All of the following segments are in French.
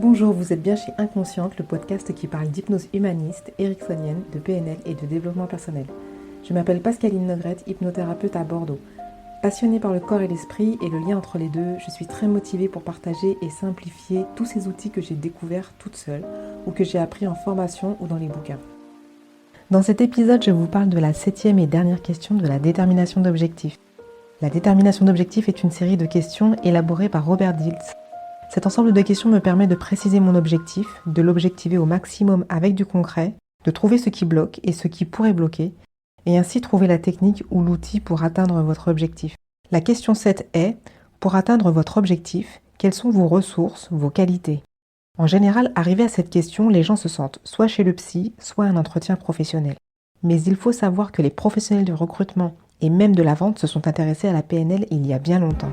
Bonjour, vous êtes bien chez Inconsciente, le podcast qui parle d'hypnose humaniste, ericksonienne, de PNL et de développement personnel. Je m'appelle Pascaline Nogrette, hypnothérapeute à Bordeaux. Passionnée par le corps et l'esprit et le lien entre les deux, je suis très motivée pour partager et simplifier tous ces outils que j'ai découverts toute seule ou que j'ai appris en formation ou dans les bouquins. Dans cet épisode, je vous parle de la 7e et dernière question de la détermination d'objectifs. La détermination d'objectifs est une série de questions élaborées par Robert Dilts. Cet ensemble de questions me permet de préciser mon objectif, de l'objectiver au maximum avec du concret, de trouver ce qui bloque et ce qui pourrait bloquer, et ainsi trouver la technique ou l'outil pour atteindre votre objectif. La question 7 est, pour atteindre votre objectif, quelles sont vos ressources, vos qualités ? En général, arrivé à cette question, les gens se sentent soit chez le psy, soit à un entretien professionnel. Mais il faut savoir que les professionnels du recrutement et même de la vente se sont intéressés à la PNL il y a bien longtemps.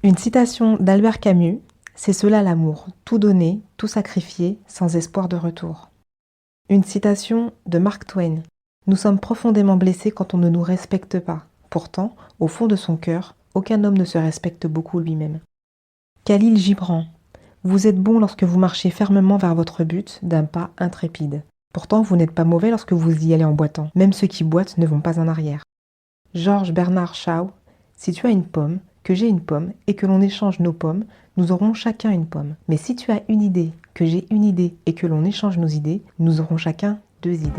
Une citation d'Albert Camus, c'est cela l'amour, tout donner, tout sacrifier, sans espoir de retour. Une citation de Mark Twain, nous sommes profondément blessés quand on ne nous respecte pas. Pourtant, au fond de son cœur, aucun homme ne se respecte beaucoup lui-même. Khalil Gibran, vous êtes bon lorsque vous marchez fermement vers votre but d'un pas intrépide. Pourtant, vous n'êtes pas mauvais lorsque vous y allez en boitant. Même ceux qui boitent ne vont pas en arrière. Georges Bernard Shaw, si tu as une pomme, que j'ai une pomme et que l'on échange nos pommes, nous aurons chacun une pomme. Mais si tu as une idée, que j'ai une idée et que l'on échange nos idées, nous aurons chacun 2 idées.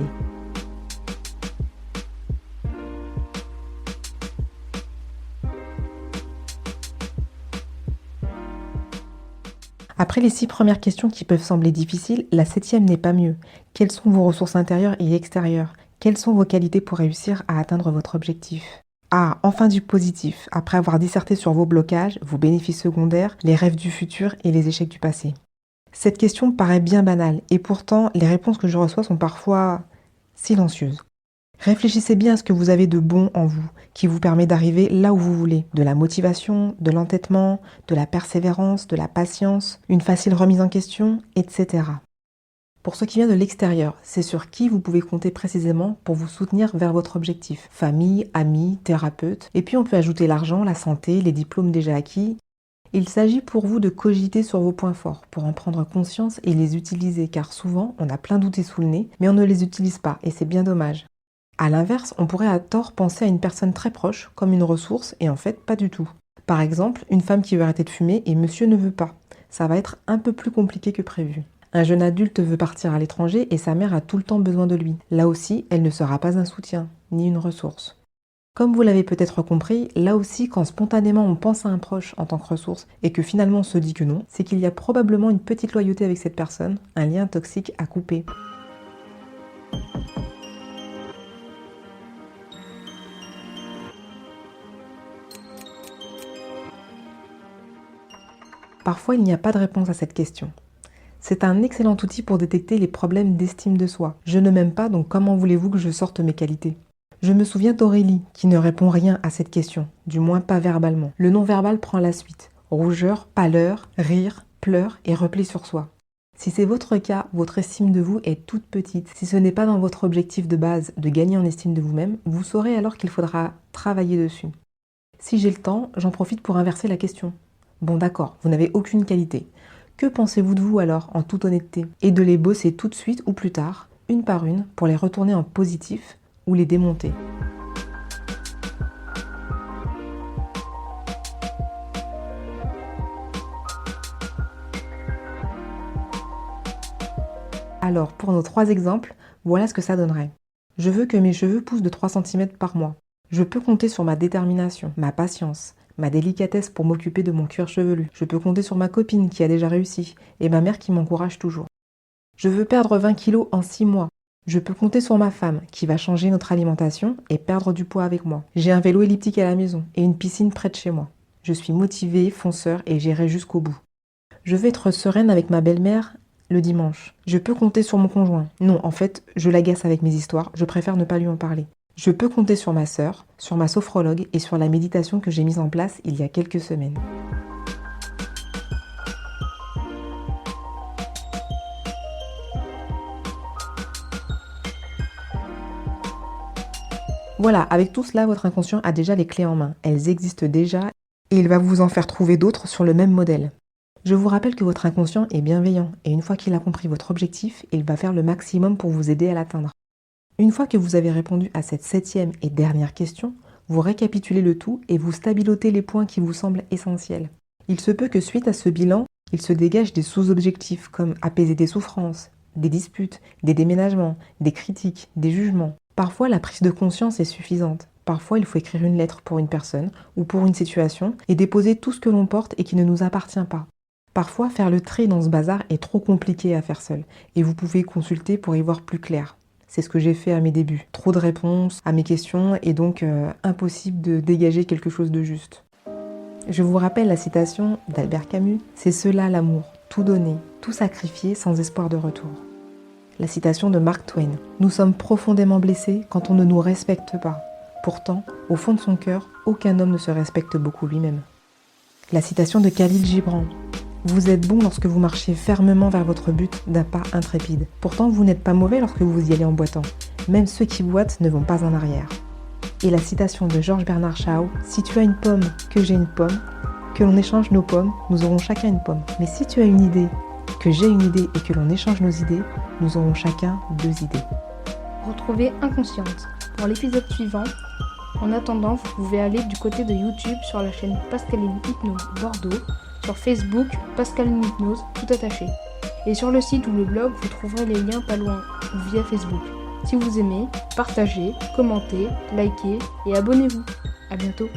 Après les 6 premières questions qui peuvent sembler difficiles, la 7e n'est pas mieux. Quelles sont vos ressources intérieures et extérieures ? Quelles sont vos qualités pour réussir à atteindre votre objectif ? Ah, enfin du positif, après avoir disserté sur vos blocages, vos bénéfices secondaires, les rêves du futur et les échecs du passé. Cette question paraît bien banale, et pourtant, les réponses que je reçois sont parfois silencieuses. Réfléchissez bien à ce que vous avez de bon en vous, qui vous permet d'arriver là où vous voulez. De la motivation, de l'entêtement, de la persévérance, de la patience, une facile remise en question, etc. Pour ce qui vient de l'extérieur, c'est sur qui vous pouvez compter précisément pour vous soutenir vers votre objectif. Famille, amis, thérapeute, et puis on peut ajouter l'argent, la santé, les diplômes déjà acquis. Il s'agit pour vous de cogiter sur vos points forts, pour en prendre conscience et les utiliser, car souvent on a plein d'outils sous le nez, mais on ne les utilise pas, et c'est bien dommage. A l'inverse, on pourrait à tort penser à une personne très proche comme une ressource, et en fait pas du tout. Par exemple, une femme qui veut arrêter de fumer et monsieur ne veut pas. Ça va être un peu plus compliqué que prévu. Un jeune adulte veut partir à l'étranger et sa mère a tout le temps besoin de lui. Là aussi, elle ne sera pas un soutien, ni une ressource. Comme vous l'avez peut-être compris, là aussi, quand spontanément on pense à un proche en tant que ressource et que finalement on se dit que non, c'est qu'il y a probablement une petite loyauté avec cette personne, un lien toxique à couper. Parfois, il n'y a pas de réponse à cette question. C'est un excellent outil pour détecter les problèmes d'estime de soi. Je ne m'aime pas, donc comment voulez-vous que je sorte mes qualités ? Je me souviens d'Aurélie, qui ne répond rien à cette question, du moins pas verbalement. Le non-verbal prend la suite. Rougeur, pâleur, rire, pleurs et repli sur soi. Si c'est votre cas, votre estime de vous est toute petite. Si ce n'est pas dans votre objectif de base de gagner en estime de vous-même, vous saurez alors qu'il faudra travailler dessus. Si j'ai le temps, j'en profite pour inverser la question. Bon d'accord, vous n'avez aucune qualité. Que pensez-vous de vous alors, en toute honnêteté ? Et de les bosser tout de suite ou plus tard, une par une, pour les retourner en positif ou les démonter. Alors, pour nos 3 exemples, voilà ce que ça donnerait. Je veux que mes cheveux poussent de 3 cm par mois. Je peux compter sur ma détermination, ma patience, ma délicatesse pour m'occuper de mon cuir chevelu. Je peux compter sur ma copine qui a déjà réussi et ma mère qui m'encourage toujours. Je veux perdre 20 kilos en 6 mois. Je peux compter sur ma femme qui va changer notre alimentation et perdre du poids avec moi. J'ai un vélo elliptique à la maison et une piscine près de chez moi. Je suis motivée, fonceur et j'irai jusqu'au bout. Je veux être sereine avec ma belle-mère le dimanche. Je peux compter sur mon conjoint. Non, en fait, je l'agace avec mes histoires, je préfère ne pas lui en parler. Je peux compter sur ma sœur, sur ma sophrologue et sur la méditation que j'ai mise en place il y a quelques semaines. Voilà, avec tout cela, votre inconscient a déjà les clés en main. Elles existent déjà et il va vous en faire trouver d'autres sur le même modèle. Je vous rappelle que votre inconscient est bienveillant et une fois qu'il a compris votre objectif, il va faire le maximum pour vous aider à l'atteindre. Une fois que vous avez répondu à cette 7e et dernière question, vous récapitulez le tout et vous stabilotez les points qui vous semblent essentiels. Il se peut que suite à ce bilan, il se dégage des sous-objectifs comme apaiser des souffrances, des disputes, des déménagements, des critiques, des jugements. Parfois, la prise de conscience est suffisante. Parfois, il faut écrire une lettre pour une personne ou pour une situation et déposer tout ce que l'on porte et qui ne nous appartient pas. Parfois, faire le tri dans ce bazar est trop compliqué à faire seul et vous pouvez consulter pour y voir plus clair. C'est ce que j'ai fait à mes débuts. Trop de réponses à mes questions et donc impossible de dégager quelque chose de juste. Je vous rappelle la citation d'Albert Camus, « C'est cela l'amour, tout donner, tout sacrifier sans espoir de retour ». La citation de Mark Twain, « Nous sommes profondément blessés quand on ne nous respecte pas. Pourtant, au fond de son cœur, aucun homme ne se respecte beaucoup lui-même. » La citation de Khalil Gibran, « Vous êtes bon lorsque vous marchez fermement vers votre but d'un pas intrépide. Pourtant, vous n'êtes pas mauvais lorsque vous y allez en boitant. Même ceux qui boitent ne vont pas en arrière. » Et la citation de Georges Bernard Shaw, « Si tu as une pomme, que j'ai une pomme, que l'on échange nos pommes, nous aurons chacun une pomme. Mais si tu as une idée, que j'ai une idée et que l'on échange nos idées, nous aurons chacun 2 idées. » Retrouvez Inconsciente pour l'épisode suivant. En attendant, vous pouvez aller du côté de YouTube sur la chaîne Pascaline Hypnose Bordeaux, sur Facebook Pascaline Hypnose tout attaché. Et sur le site ou le blog, vous trouverez les liens pas loin ou via Facebook. Si vous aimez, partagez, commentez, likez et abonnez-vous. À bientôt.